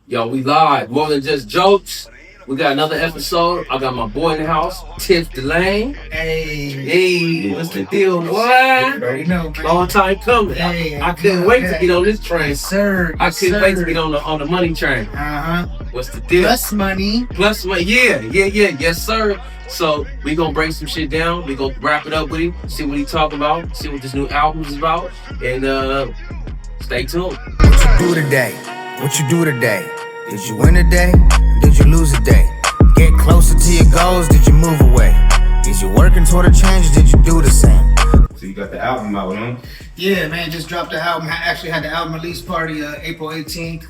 Yo, we live. More than just jokes. We got another episode. I got my boy in the house, DELANE. Hey, what's the deal, boy? You know, Long time coming. Hey, I couldn't wait to get on this train. Yes, sir. I couldn't wait to get on the money train. What's the deal? Plus money. Plus money. Yeah. Yes, sir. So we gonna break some shit down. We gonna wrap it up with him. See what he talking about. See what this new album is about. And stay tuned. What you do today? What you do today? Did you win a day? Did you lose a day? Get closer to your goals, did you move away? Is you working toward a change, or did you do the same? So you got the album out, huh? Yeah, man, just dropped the album. I actually had the album release party April 18th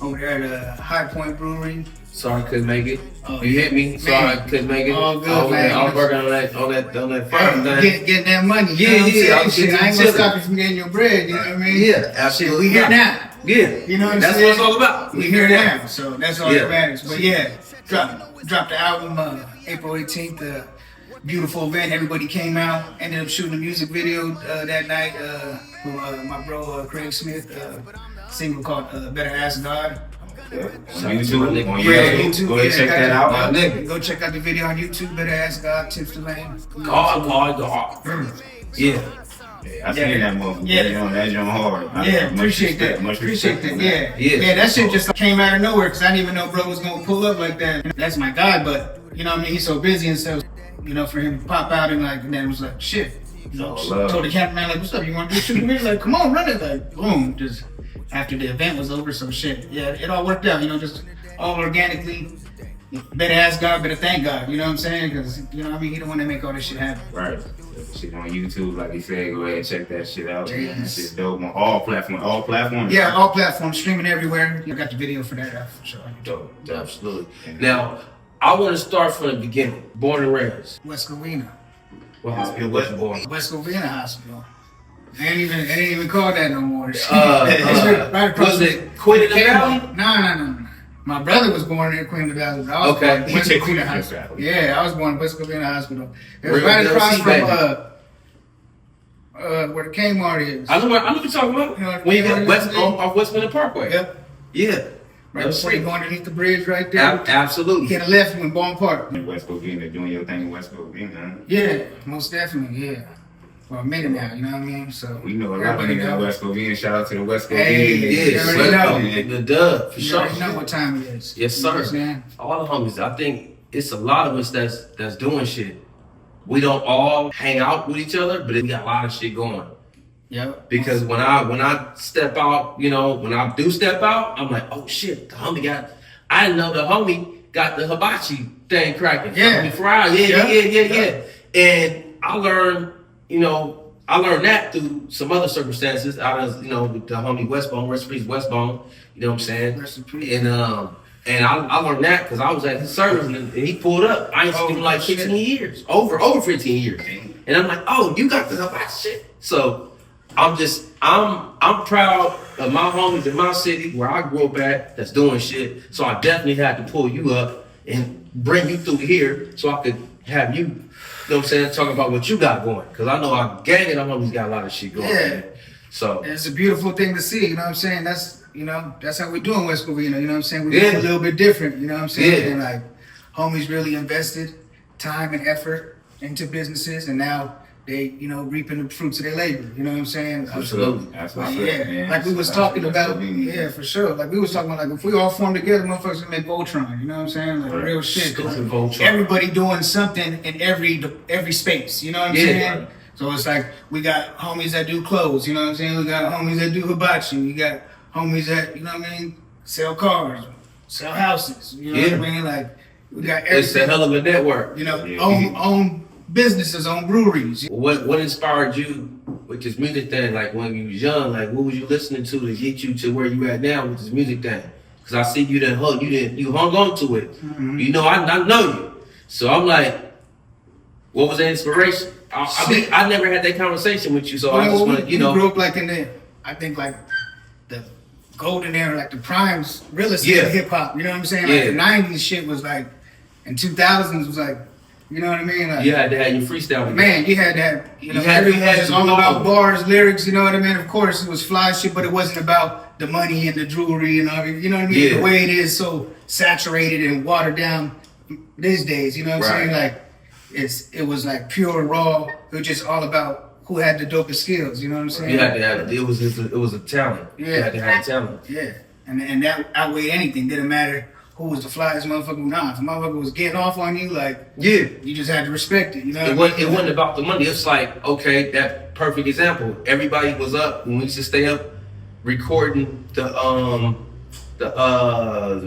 over there at High Point Brewery. Sorry, couldn't make it. Oh, You hit me. Sorry, I couldn't make it. All good, man. I was working on that fucking thing. Getting that money. Yeah, You know what I'm yeah, saying? I'm I ain't chilling. gonna stop you from getting your bread, you know what I mean? Yeah, absolutely. We here now. Yeah, You know what I'm that's saying? what it's all about. We here now, so that's all Yeah. that matters. But yeah, dropped the album April 18th. Beautiful event. Everybody came out. Ended up shooting a music video that night. For my bro Craig Smith, single called "Better Ask God." Yeah. So On YouTube. On Yeah, YouTube. Go ahead and check that out. My nigga. Go check out the video on YouTube. Better Ask God. DELANE. God. Yeah. I seen that movie. Yeah. That's on hard. Yeah, appreciate that. Appreciate that. Yeah, that shit just came out of nowhere because I didn't even know bro was gonna pull up like that. That's my guy, but you know what I mean, he's so busy and stuff. You know, for him to pop out and like, and then it was like, shit. You know, love. told the cameraman like, what's up? You want to do shooting video? Like, come on, run it. Like, boom, just after the event was over, some shit. Yeah, it all worked out. You know, just all organically. Better ask God, better thank God. You know what I'm saying? Because you know, what I mean, he the one that make all this shit happen. Right. Shit on YouTube, like you said, go ahead and check that shit out. Yes. That shit's dope on all platforms. All platforms. Yeah, all platforms, streaming everywhere. You got the video for that out for sure. Dope. Absolutely. Now, I want to start from the beginning. Born and raised. West Covina. What hospital was you born? West Covina Hospital. They ain't even called that no more. It's Was from- it Queen of the Valley? No. My brother was born in Queen of the Valley. But I was Okay. born in West Queen Covina of the Hospital. Valley. Yeah, I was born in West Covina Hospital. It was Real right across DLC, from baby. where the Kmart is. I know what you're talking about. You know, When you get West- off Westminster Parkway. Yep. Yeah. Right before you go underneath the bridge right there. Absolutely. Hit the left when Bond Park. West Covina, doing your thing in West Covina. Yeah, most definitely, yeah. For a minute now, you know what I mean? So We know a lot of everybody niggas in know. West Covina. Shout out to the West Covina. Hey, Yeah, you already know. the dub, for You sure. already know what time it is. Yes, You know what I'm sir. saying? All the homies, I think it's a lot of us that's doing shit. We don't all hang out with each other, but we got a lot of shit going. Yep. Because when I step out, you know, when I do step out, I'm like, oh shit, the homie got. I didn't know the homie got the hibachi thing cracking. Yeah. Homie fried. Yeah. And I learned that through some other circumstances. I was, you know, with the homie Westbone, rest in peace Westbone. You know what I'm saying? Rest in peace. And I learned that because I was at his service and he pulled up. I ain't seen him in like 15 years, over 15 years. And I'm like, oh, you got the hibachi shit. So I'm proud of my homies in my city where I grew up at that's doing shit. So I definitely had to pull you up and bring you through here so I could have you, you know what I'm saying, talk about what you got going. Because I know our gang and our homies got a lot of shit going. Yeah. Man. So And it's a beautiful thing to see, you know what I'm saying? That's how we do in West Covina, you know what I'm saying? We Yeah. do a little bit different, you know what I'm saying? Yeah. And like, homies really invested time and effort into businesses, and now they, you know, reaping the fruits of their labor, you know what I'm saying? absolutely. That's what's up, Yeah, man. like we was Shout out talking to West about, Covina. yeah, for sure. Like we was talking about, like if we all form together, motherfuckers can make Voltron. You know what I'm saying? Like Right. real shit. 'Cause Stupid Voltron. everybody doing something in every space. You know what I'm Yeah. saying? So it's like we got homies that do clothes. You know what I'm saying? We got homies that do hibachi. We got homies that, you know what I mean, sell cars, sell houses. You know what I mean? Like we got It's a everything. hell of a network. You know, Yeah. own businesses, own breweries. What inspired you with this music thing? Like when you was young, like what was you listening to get you to where you at now with this music thing? Because I see you you hung on to it. Mm-hmm. You know, I know you. So I'm like, what was the inspiration? I never had that conversation with you, so I just want to, you know. We grew up like in I think like the golden era, like the primes, real estate Yeah. hip hop. You know what I'm saying? Yeah. Like the '90s shit was like, and 2000s was like You know what I mean? Like, You had to have your freestyle. man, you had to have, you know, You had everything was to just do all all about of it. bars, lyrics, you know what I mean? Of course, it was fly shit, but it wasn't about the money and the jewelry and all, you know what I mean? Yeah. The way it is so saturated and watered down these days, you know what I'm saying? Like, it was like pure, raw. It was just all about who had the dopest skills, you know what I'm saying? You had to have it. It was a talent. You had to have talent. Yeah, and that outweighed anything. Didn't matter who was the flyest motherfucker. Nah, if the motherfucker was getting off on you, like, Yeah. you just had to respect it. You know, It wasn't about the money. It's like, okay, that perfect example. Everybody was up when we used to stay up recording the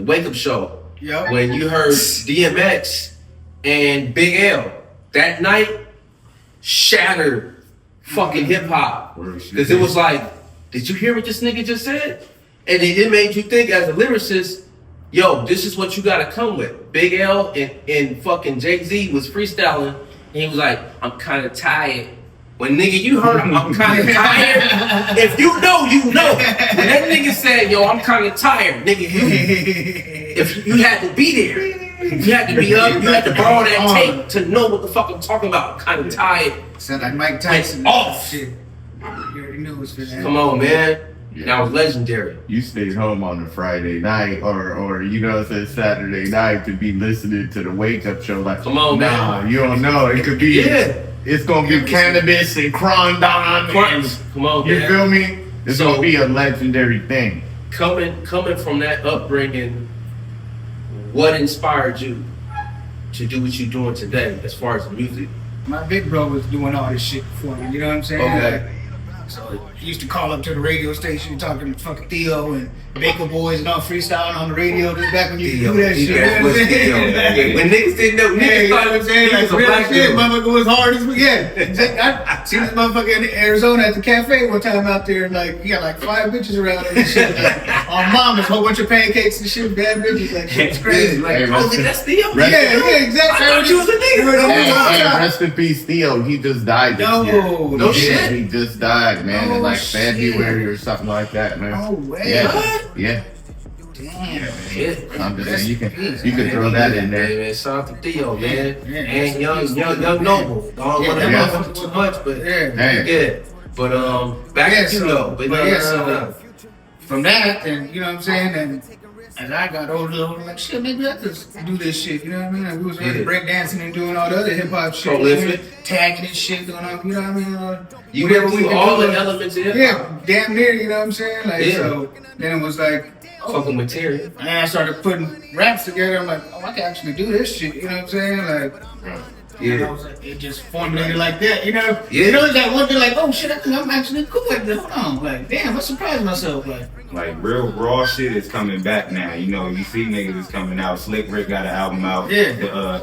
wake up show. Yep. When you heard DMX and Big L that night shattered fucking hip hop. Because it was like, did you hear what this nigga just said? And it made you think as a lyricist, yo, this is what you gotta come with. Big L and fucking Jay-Z was freestyling, and he was like, I'm kinda tired. When nigga, you heard him, I'm kinda tired. If you know, you know. When that nigga said, yo, I'm kinda tired, nigga, if you had to be there. You had to be up, you had to borrow that tape to know what the fuck I'm talking about. I'm kinda tired. Sound like Mike Tyson. Off. Shit. You already knew it was finna happen. Come on, man. That was legendary. You stayed home on a Friday night or you know, it's a Saturday night to be listening to the wake up show. Like, Come on, nah, man. you don't know. It could be, it's gonna be cannabis and Crondon. Come on, You man. feel me? It's So- gonna be a legendary thing. Coming from that upbringing, what inspired you to do what you're doing today as far as music? My big bro was doing all this shit for me, you know what I'm saying? Okay. Like, so he used to call up to the radio station talking to fucking Theo and Baker Boys and all freestyling on the radio. This back when you could do that shit. You know what I'm saying? When niggas didn't know, Yeah, you know what I'm saying? he Like, was a real black shit, dude. motherfucker was hard as yeah. I seen this motherfucker in Arizona at the cafe one time out there, like, he got like 5 bitches around him and shit. Like, on mamas, whole bunch of pancakes and shit, bad bitches. Like, shit's crazy. Like, Hey, oh, that's Theo? Yeah, exactly. I thought you was a nigga. Hey, rest in peace, Theo. He just died this year. No shit. He just died, man, in like shit. February or something like that, man. No way. Yeah, What? yeah. Damn. Yeah. I'm just saying, you can throw that in there. Man, shout out to Theo, man. Yeah. And young Noble. Don't want to Yeah. motherfucker too much, but Yeah. Hey, But back to you though. But no. From that, and you know what I'm saying, and as I got older, like shit, maybe I could do this shit. You know what I mean? Like, we was already breakdancing and doing all the other hip hop shit, Prolific. tagging and shit, doing all, you know what I mean? You whatever went we through could all do. the elements of hip Yeah, hop. damn near. You know what I'm saying? Like Yeah. so, then it was like, Fucking material. and I started putting raps together. I'm like, oh, I can actually do this shit. You know what I'm saying? Like. And I was like, it just formulated like that, you know? Yeah. You know, it's that one thing like, oh shit, I think I'm actually cool at this. Hold on, like, damn, I surprised myself. Like real raw shit is coming back now. You know, you see niggas is coming out. Slick Rick got an album out. Yeah.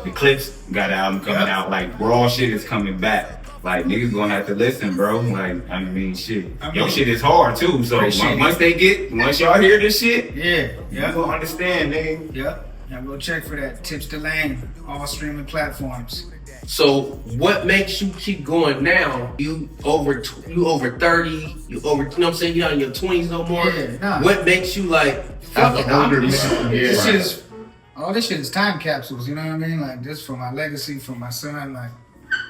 The Clips got an album coming out. Like raw shit is coming back. Like niggas gonna have to listen, bro. Like I mean, shit. Your shit is hard too. So once y'all hear this shit, Yeah, you gonna understand, nigga. Yep. Now go check for that. Tips DELANE, all streaming platforms. So what makes you keep going now? You over 30, you over, you know what I'm saying? You're not in your 20s no more. Yeah, nah. What makes you like, fuck As it, an older I'm man, just- This yeah. is all this shit is time capsules, you know what I mean? Like this for my legacy, for my son, like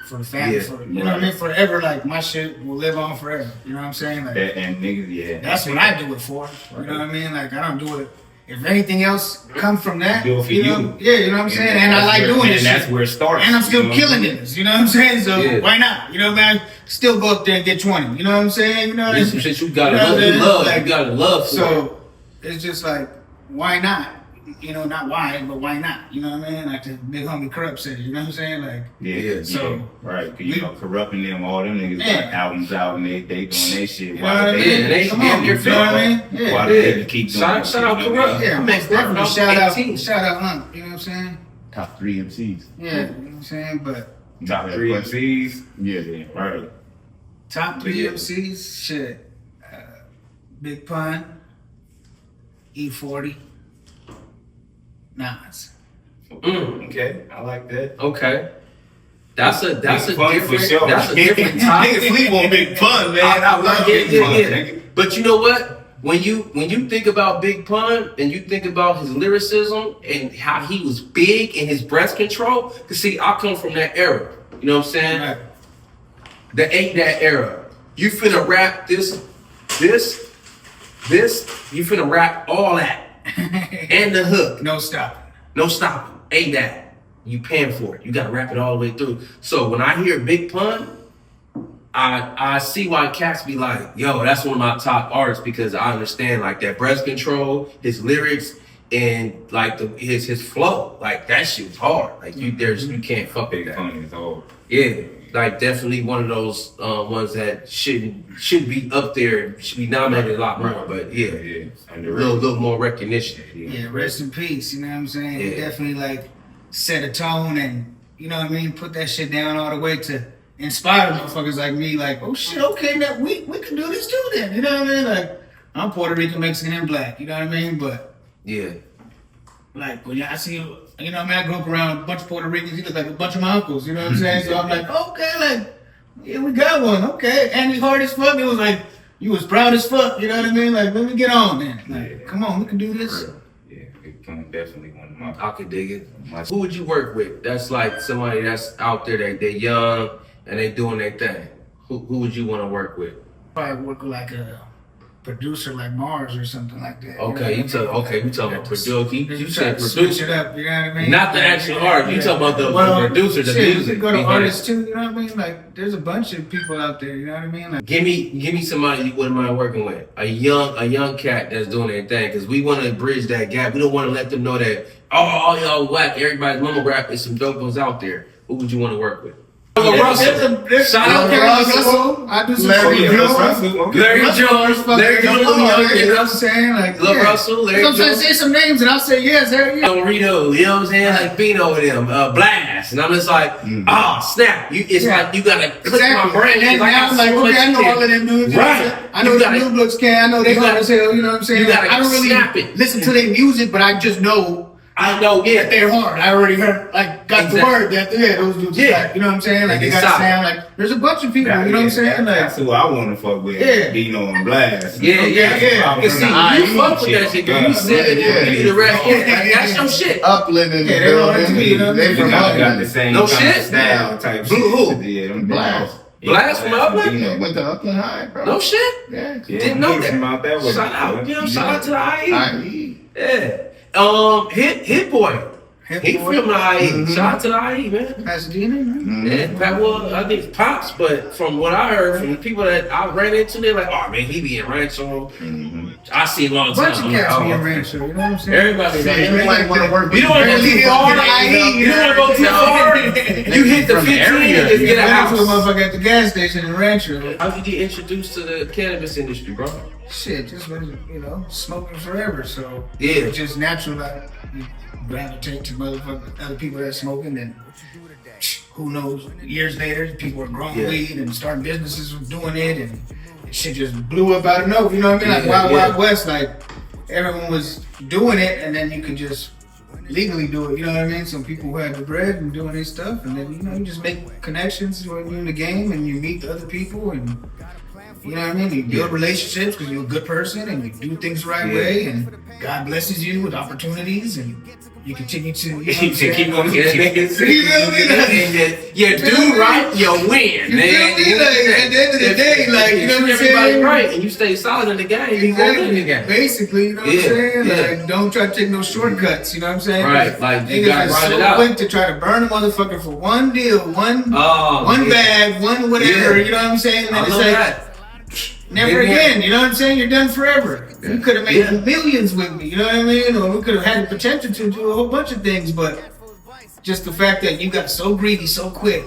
for the family, Yeah, for you know what I mean? Forever, like my shit will live on forever. You know what I'm saying? Like And niggas, yeah. that's what I do it for. You know what I mean? Like I don't do it. If anything else come from that, Do it for you know, you. yeah, you know what I'm saying? And I like doing this And that's shit. where it starts. And I'm still you know? killing it. You know what I'm saying? So Yeah. why not? You know what I mean? Still go up there and get 20. You know what I'm saying? You know, There's some shit you gotta know what love, I'm you saying? love, Like, you gotta love for it. so it's just like, why not? You know, not why, but why not? You know what I mean? Like the big homie Corrupt said, you know what I'm saying? Like, Yeah, so- yeah, right. Cause you know, corrupting them, all them niggas Yeah. got albums out and they doing their shit. you know what I mean? Yeah, they Come damn on, near you know what I mean? Why Yeah. the niggas keep doing Shout that out shit, you know Corrupt. what I mean? Yeah, I'm most definitely. I'm Shout 18. out, Hunt. You know what I'm saying? Top 3 MCs. Yeah, you know what I'm saying? But Top 3 MCs. Yeah. Right. top 3 Yeah. MCs, shit. Big Pun, E40, Nas. Okay, I like that. Okay. That's a Big Pun for different, sure. that's a different topic. Niggas sleep on Big Pun, man. I love Yeah, Big yeah, Pun, yeah. nigga. But you know what? when you think about Big Pun and you think about his lyricism and how he was big in his breath control, cause see, I come from that era. You know what I'm saying? Right. The ain't that era. You finna rap this. You finna rap all that and the hook. No stopping. No stopping. Ain't that. You paying for it. You gotta rap it all the way through. So when I hear Big Pun, I see why cats be like, yo, that's one of my top artists because I understand like that breath control, his lyrics, and like his flow. Like that shit's hard. Like you can't fuck with Big that. Pun is hard. Yeah. Like definitely one of those ones that should be up there, should be nominated a lot more. But yeah, a little more recognition. Yeah, rest in peace. You know what I'm saying? Yeah. He definitely like set a tone and you know what I mean, put that shit down all the way to inspire motherfuckers like me. Like, oh shit, okay, now we can do this too. Then you know what I mean? Like, I'm Puerto Rican, Mexican, and black. You know what I mean? But Yeah. like when I see, you know what I mean? I grew up around a bunch of Puerto Ricans. You look like a bunch of my uncles. You know what I'm saying? So I'm like, okay, like, yeah, we got one. Okay, and he's hard as fuck. It was like you was proud as fuck. You know what I mean? Like, let me get on, man. Like, come on, we can do this. Yeah, Big Pun definitely one of my. I could dig it. Who would you work with? That's like somebody that's out there that they're young and they doing their thing. Who would you want to work with? Probably work with like a producer like Mars or something like that. Okay, we talking about producer. You said Switch producer, it up, you know what I mean? not the actual art. You talking about the producer, the shit, music. You go to behind it. artists too, you know what I mean? Like, there's a bunch of people out there, you know what I mean? Like, Give me somebody you wouldn't mind working with. A young cat that's doing their thing. Because we want to bridge that gap. We don't want to let them know that, all y'all whack, everybody's mama rap, there's some dope ones out there. Who would you want to work with? Shout out Russell. I do some Larry Jones. Larry Jones. Larry Jones. You know what I'm saying? Like, Lil Russell, Larry I'm trying to Jones. say some names and I'll say yes, hell yeah. Rito, you know what I'm saying? Like Bino with them, Blast. And I'm just like, snap. It's like you gotta click my brain. And Like, now I'm like, okay, I know all of them dudes. Right. I know the New Bloods can. I know they hard as hell, you know what I'm saying? You gotta I don't really snap it. listen to their music, but I just know I know, yeah. that they're hard. I already heard, like, got Exactly. the word that, yeah, those dudes, Yeah. like, you know what I'm saying? Like, They they got solid. to sound like, there's a bunch of people, you know what I'm saying? That's Like, who I want to fuck with. Yeah. Dino and Blast. Yeah. yeah. Cause see, you fuck with that shit. You said it, you the rap. That's your shit. Upland in the Yeah, they know that building. too, you know? They They from got the Upland. same No kind of shit? style type Who? shit. Yeah, them Blast. Blast from Upland? Yeah, went to Upland High, bro. No shit. Yeah. Didn't know that. Out that way. Shout out, you know, shout out to the IE. I.E. Yeah. Hit boy. He Boy. from the IE. Shout out to the IE, man. Pasadena, man. Yeah, well, I think it's Pops, but from what I heard from the people that I ran into, they're like, oh man, he be in Rancho. I see him all the time. Bunch of I'm like, cats oh, be in okay. Rancho, you know what I'm saying? Everybody's like, You might want to work with you don't want to go too far. You don't want to go too far. You hit the From 15 the area. and just get a I went to a house. motherfucker at the gas station in Rancho. How did you get introduced to the cannabis industry, bro? Shit, just been, smoking forever, so Yeah. it's just natural that you gravitate to other people that are smoking, and who knows, years later, people are growing Yeah. weed and starting businesses doing it, and shit just blew up out of nowhere, you know what I mean? Like Yeah, Wild West, like everyone was doing it, and then you could just legally do it, you know what I mean? Some people who had the bread and doing their stuff, and then, you just make connections when you're in the game, and you meet other people, and you know what I mean? You build relationships because you're a good person and you do things the right way, and God blesses you with opportunities, and you continue to Keep on getting niggas. You feel me? You do right, you win, You man. feel me? Like, at the end of the day, like, you know what I'm everybody saying? right, and you stay solid in the game. You gonna win in the game. Basically, you know what I'm Yeah, saying? yeah. Like, don't try to take no shortcuts, you know what I'm saying? Right, like, you niggas gotta are grind so it out. quick to try to burn a motherfucker for one deal, one Yeah. bag, one whatever, Yeah. you know what I'm saying? And I it's know like, that. never Yeah. again, you know what I'm saying? You're done forever. You could have made Yeah. millions with me, you know what I mean? Or we could have had the potential to do a whole bunch of things, but just the fact that you got so greedy so quick,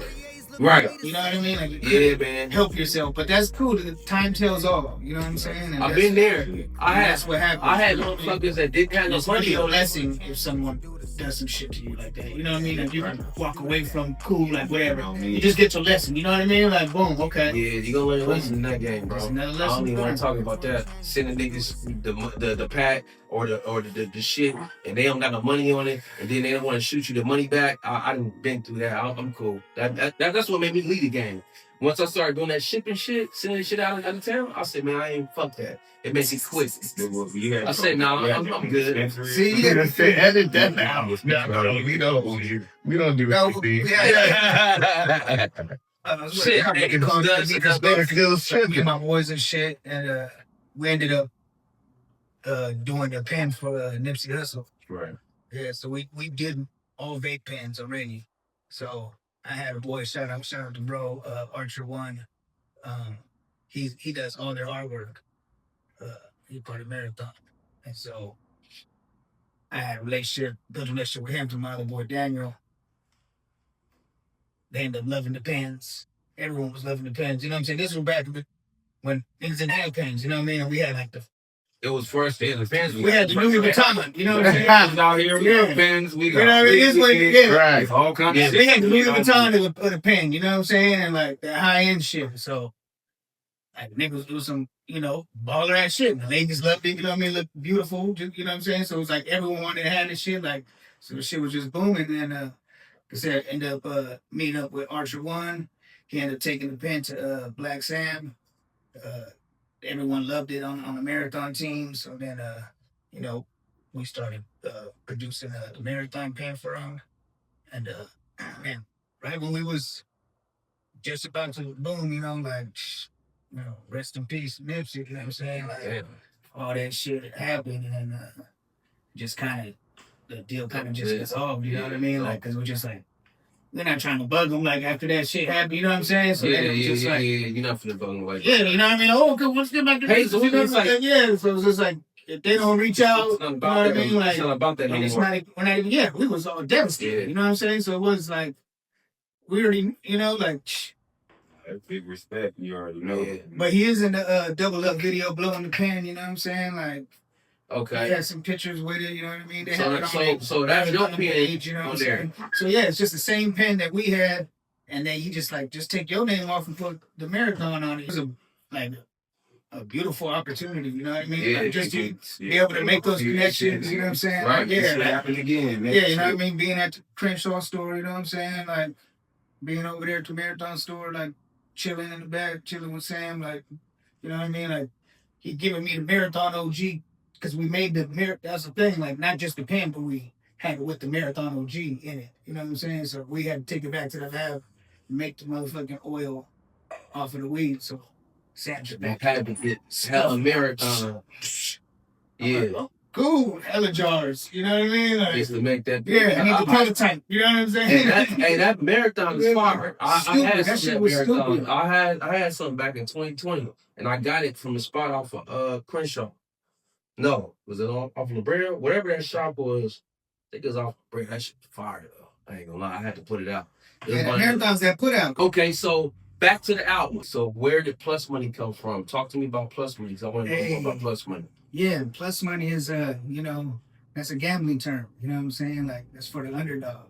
Right. you know what I mean? Like, you Yeah, couldn't man. help yourself, but that's cool. The time tells all, you know what I'm saying? And I've that's- been there. that's what happens. I had motherfuckers that didn't have no It's money really a on it. blessing if someone does some shit to you like that. You know what I mean? Like, you can walk away from cool, like whatever. You just get your lesson. You know what I mean? Like, boom, okay. Yeah, you gonna learn a lesson in that game, bro. That's another I lesson don't even want learned. to talk about that. Sending niggas the pack or the shit, and they don't got no money on it, and then they don't want to shoot you the money back. I done been through that. I'm cool. That's what made me lead the game. Once I started doing that shipping shit, sending shit out of town, I said, man, I ain't fuck that. It makes it quick. I said, no, I'm good. See, you gotta say, edit that now. No, we don't do that. Shit, me and my boys and shit, and we ended up doing a pen for Nipsey Hussle. Right. Yeah, so we did all vape pens already. So I had a boy shout out to bro Archer One. He does all their artwork. He's part of Marathon, and so I had built a relationship with him to my other boy Daniel. They ended up loving the pens. Everyone was loving the pens. You know what I'm saying? This was back when niggas didn't have pens. You know what I mean? And we had like it was first day the pens. We had the Louis Vuitton. You know what I'm saying? Out here, we got pens. We got. You know what I mean? Yeah. Right. All kinds of shit. They had the Louis Vuitton of the pen. You know what I'm saying? And like that high end shit. So like niggas do some, baller ass shit. The ladies loved it. You know what I mean? Looked beautiful. You know what I'm saying? So it was like everyone wanted to have this shit. Like so the shit was just booming. And I said, ended up meeting up with Archer One. He ended up taking the pen to Black Sam. Everyone loved it on the marathon team. So then, we started producing the marathon pen for him. And man, right when we was just about to boom, rest in peace, Nipsey. You know what I'm saying? Like all that shit happened, and just kind of the deal kind of just dissolved. You know what I mean? Like, cause we're just like. We're not trying to bug them like after that shit happened, you know what I'm saying? So you're not finna bug them like yeah, you know what I mean? Oh, okay, let's get back to hey, so it's like, yeah, so it's just like if they don't reach out, you know what I mean? Like it's not about that anymore. We're not even, we was all devastated, you know what I'm saying? So it was like we already, big respect, you already know. Yeah. But he is in the Double Up video blowing the pen, you know what I'm saying? Like okay. He had some pictures with it, you know what I mean? So that's your pen, you know what I'm saying? So yeah, it's just the same pen that we had, and then he just take your name off and put the marathon on it. It was a beautiful opportunity, you know what I mean? Yeah, like just to be able to make those connections, you know what I'm saying? Right, like, yeah, happen again. Yeah, you know what I mean? Being at the Crenshaw store, you know what I'm saying? Like being over there at the marathon store, like chilling in the back, chilling with Sam, like, you know what I mean? Like he giving me the marathon OG. Because we made that's the thing, like not just the pen, but we had it with the Marathon OG in it. You know what I'm saying? So we had to take it back to the lab and make the motherfucking oil off of the weed. So Sam should back had to get hella Marathon. Yeah. Like, oh, cool, hella jars. You know what I mean? Like, just to make that. Yeah, I need the prototype. You know what I'm saying? That Marathon is fire. I had that shit was Marathon. stupid. I had something back in 2020, and I got it from the spot off of Crenshaw. No, was it off La Brea? Whatever that shop was, I think it was off La Brea. That shit was fire though. I ain't gonna lie, I had to put it out. The marathons that put out. Okay, so back to the album. So where did Plus Money come from? Talk to me about Plus Money. I want to know more about Plus Money. Yeah, Plus Money is that's a gambling term. You know what I'm saying? Like that's for the underdog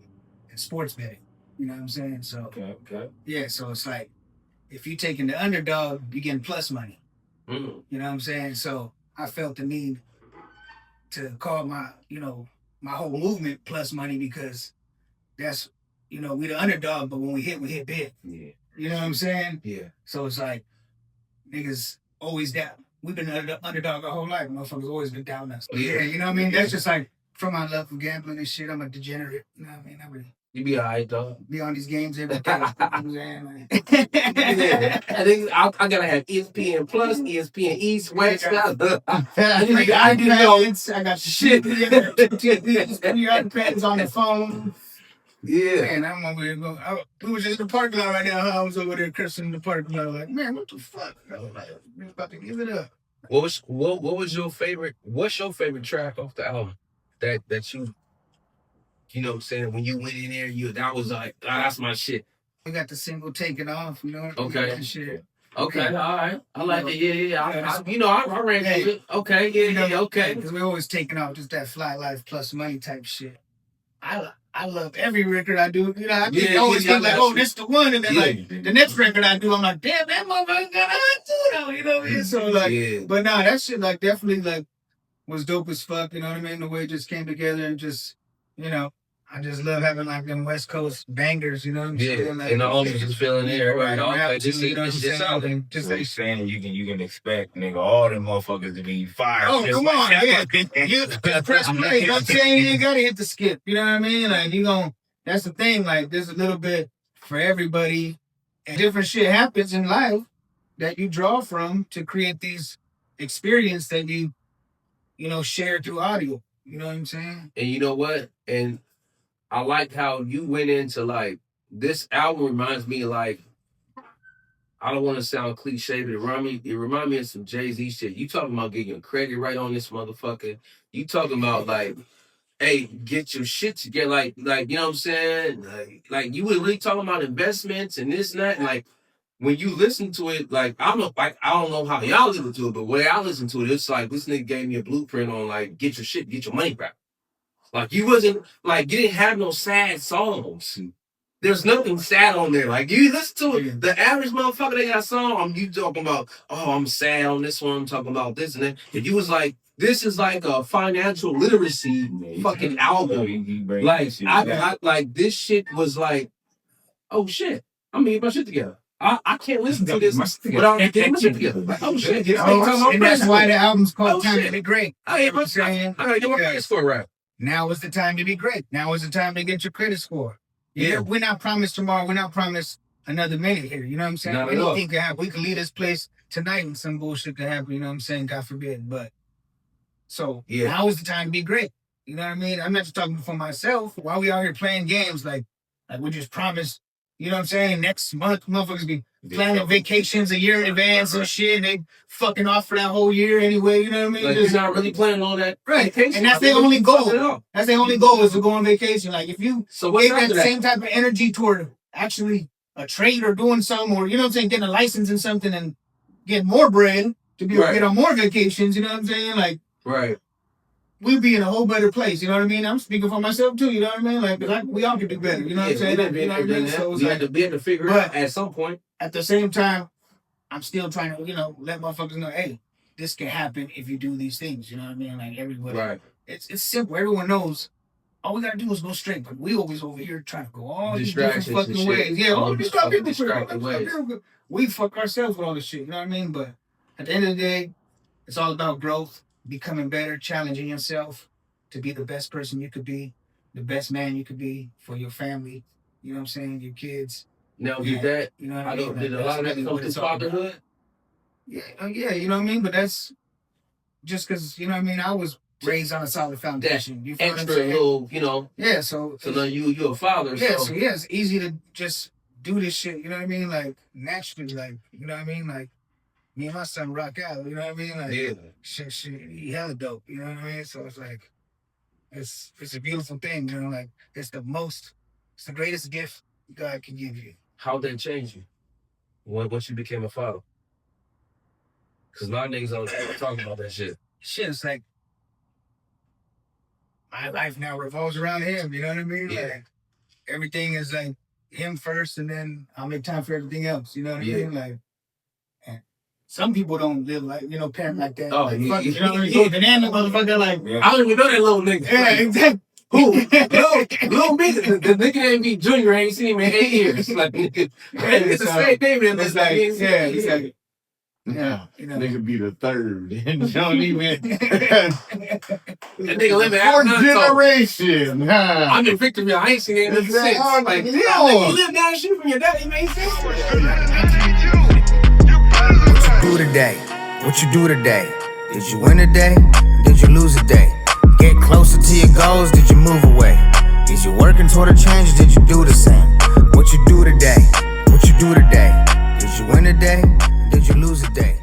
in sports betting. You know what I'm saying? So okay. Yeah, so it's like if you taking the underdog, you getting plus money. Mm. You know what I'm saying? So I felt the need to call my whole movement Plus Money because that's, we the underdog, but when we hit big. Yeah. You know what I'm saying? Yeah. So it's like, niggas always down. We've been the underdog our whole life. Motherfuckers always been down us. Yeah, you know what I mean? That's just like, from my love for gambling and shit, I'm a degenerate. You know what I mean? I really you be alright, dog. be on these games every day. You know what I'm saying? Yeah. I think I gotta have ESPN Plus, ESPN East, West. I got shit. Your iPads on the phone. Yeah. Man, I'm over here going. We was just in the parking lot right now. I was over there cursing in the parking lot. Like, man, what the fuck? We're about to give it up. What was your favorite? What's your favorite track off the album that you know what I'm saying, when you went in there, that was like, that's my shit. We got the single Taking Off, you know? Okay. That shit. Okay, all right. I like it. Yeah. I ran through it. Okay, yeah, okay. Because we're always taking off just that fly life plus money type shit. I love every record I do. You know, I always think like, oh, this the one. And then like the next record I do, I'm like, damn, that motherfucker got a hot too, though. You know what I mean? So like, but nah, that shit like definitely like was dope as fuck. You know what I mean? The way it just came together and just, I just love having like them West Coast bangers, you know what I'm saying? Yeah, Like, and the homies just feeling it. Everybody, rap just too, you know what I'm just saying? out there. Just Like saying you can expect nigga all them motherfuckers to be fired. oh, just come like on, that. yeah. You press play, you know what I'm saying? You ain't gotta hit the skip, you know what I mean? Like that's the thing, like there's a little bit for everybody. And different shit happens in life that you draw from to create these experience that you share through audio. You know what I'm saying? And you know what? And I like how you went into like this album reminds me like I don't want to sound cliche, but it remind me of some Jay-Z shit. You talking about getting your credit right on this motherfucker. You talking about like, hey, get your shit together. Like you know what I'm saying? Like you were really talking about investments and this and that. And like when you listen to it, like I don't know how y'all listen to it, but the way I listen to it, it's like this nigga gave me a blueprint on like get your shit, get your money back. Like you wasn't like you didn't have no sad songs. There's nothing sad on there. Like you listen to it, the average motherfucker that got a song, you talking about, oh, I'm sad on this one, I'm talking about this and that. And you was like, this is like a financial literacy fucking album. Like I like this shit was like, oh shit, I'm getting my shit together. I can't listen to this without getting my shit together. Like, oh shit, and that's why the album's called Time to Be Great. I gotta get my credit score right. Now is the time to be great. Now is the time to get your credit score. Yeah, we're not promised tomorrow. We're not promised another minute here. You know what I'm saying? Anything can happen. We can leave this place tonight and some bullshit can happen. You know what I'm saying? God forbid. But so now is the time to be great. You know what I mean? I'm not just talking for myself. While we out here playing games, like we just promised. You know what I'm saying? Next month, motherfuckers be planning vacations a year in advance and shit. And they fucking off for that whole year anyway. You know what I mean? Like you're not really planning on that vacation. And that's their only goal. That's their only goal is to go on vacation. Like if you gave that same type of energy toward actually a trade or doing something, or you know what I'm saying, getting a license in something and get more bread to be able to get on more vacations. You know what I'm saying? Like we'd be in a whole better place. You know what I mean? I'm speaking for myself too. You know what I mean? Like we all could do better. You know what I'm saying? You know what I mean? So you had to be able to figure it out at some point. At the same time, I'm still trying to, let motherfuckers know, hey, this can happen if you do these things. You know what I mean? Like everybody. Right. It's simple. Everyone knows. All we gotta do is go straight. But we always over here trying to go all these different fucking ways. Yeah, all these distracted ways. We fuck ourselves with all this shit. You know what I mean? But at the end of the day, it's all about growth, becoming better, challenging yourself to be the best person you could be, the best man you could be for your family. You know what I'm saying? Your kids. Now, did that? You know what I mean? Did a lot of that come to fatherhood? Yeah, you know what I mean? But that's just because, you know what I mean? I was raised on a solid foundation. You feel extra what I'm saying? little, Yeah, so now you're a father. Yeah, so it's easy to just do this shit, you know what I mean? Like, naturally, like, you know what I mean? Like, me and my son rock out, you know what I mean? Like, shit, he hella dope, you know what I mean? So it's like, it's a beautiful thing, you know? Like, it's the greatest gift God can give you. How'd that change you once you became a father? Because a lot of niggas don't talk about that shit. Shit, it's like, my life now revolves around him, you know what I mean? Yeah. Like, everything is like him first, and then I'll make time for everything else, you know what I mean? Like, and some people don't live like, parent like that. Oh, like, you know what I mean? So banana motherfucker, like, I don't even know that little nigga. Yeah, exactly. Who? Little bit. The nigga ain't be junior. I ain't seen him in 8 years. Like, it's the same thing. It's like, it's like, yeah, nigga be the third and don't even. That nigga living fourth generation. I'm in victory. I ain't seen it since. Like, damn, you live down the street from your daddy, man. What you do today? What you do today? Did you win today? Did you lose today? Get closer to your goals? Did you move away? Is you working toward a change? Or did you do the same? What you do today? What you do today? Did you win today? Did you lose today?